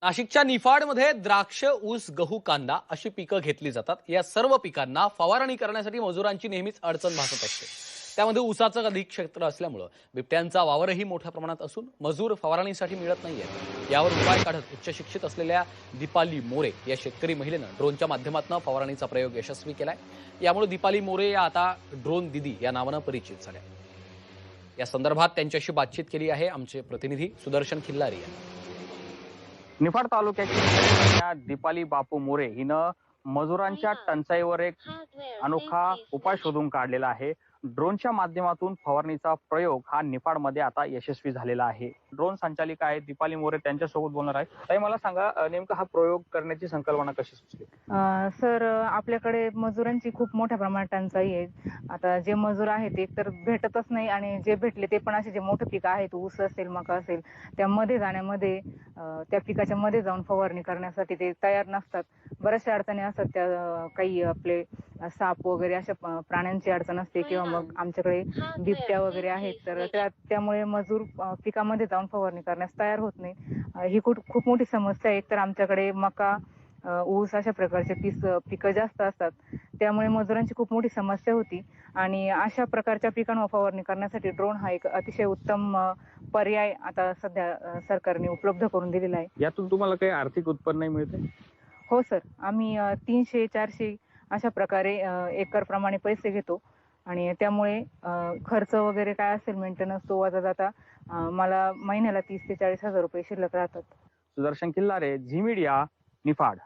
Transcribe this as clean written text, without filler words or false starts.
नाशिकच्या निफाडमध्ये द्राक्ष, ऊस, गहू, कांदा अशी पिकं घेतली जातात। या सर्व पिकांना फवारणी करण्यासाठी मजुरांची नेहमीच अडचण भासत असते। त्यामध्ये ऊसाचं अधिक क्षेत्र असल्यामुळे बिबट्यांचा वावरही मोठ्या प्रमाणात असून मजूर फवारणीसाठी मिळत नाहीये। यावर उपाय काढत उच्च शिक्षित असलेल्या दीपाली मोरे या शेतकरी महिलेनं ड्रोनच्या माध्यमातून फवारणीचा प्रयोग यशस्वी केलाय। यामुळे दीपाली मोरे या आता ड्रोन दीदी या नावानं परिचित झाल्या। या संदर्भात त्यांच्याशी बातचीत केली आहे आमचे प्रतिनिधी सुदर्शन खिल्लारी यांनी। निफाड तालुक्याची दीपाली बापू मोरे हिनं मजुरांच्या टंचाईवर एक अनोखा उपाय शोधून काढलेला आहे। ड्रोनच्या माध्यमातून फवारणीचा प्रयोग हा निफाडमध्ये आता यशस्वी झालेला आहे। ड्रोन संचालिका आहे दीपाली मोरे, त्यांच्यासोबत बोलणार आहे। ताई, मला सांगा, नेमका हा प्रयोग करण्याची संकल्पना कशी सुचली? सर, आपल्याकडे मजुरांची खूप मोठ्या प्रमाणात टंचाई आहे। आता जे मजूर आहेत ते तर भेटतच नाही, आणि जे भेटले ते पण असे जे मोठे पीक आहेत, ऊस असेल, मका असेल, त्यामध्ये जाण्यामध्ये त्या पिकाच्या मध्ये जाऊन फवारणी करण्यासाठी ते तयार नसतात। बऱ्याचशा अडचणी असतात, त्या काही आपले साप वगैरे अशा प्राण्यांची अडचण असते, किंवा मग आमच्याकडे बिबट्या वगैरे आहेत, तर त्यामुळे मजूर पिकामध्ये जाऊन फवारणी करण्यास तयार होत नाही। ही खूप मोठी समस्या आहे। तर आमच्याकडे मका, ऊस अशा प्रकारचे पिकं जास्त असतात, त्यामुळे मजुरांची खूप मोठी समस्या होती। आणि अशा प्रकारच्या पिकांवर फवारणी करण्यासाठी ड्रोन हा एक अतिशय उत्तम पर्याय आता सध्या सरकारने उपलब्ध करून दिलेला आहे। यातून तुम्हाला काही आर्थिक उत्पन्न मिळते? हो सर, आम्ही 300-400 अशा प्रकारे एकर प्रमाणे पैसे घेतो, आणि त्यामुळे खर्च वगैरे काय असेल मेंटेनन्स तो वजा जाता मला महिन्याला 30,000 ते 40,000 रुपये शिल्लक राहतात। सुदर्शन खिल्लारे, झी मीडिया, निफाड।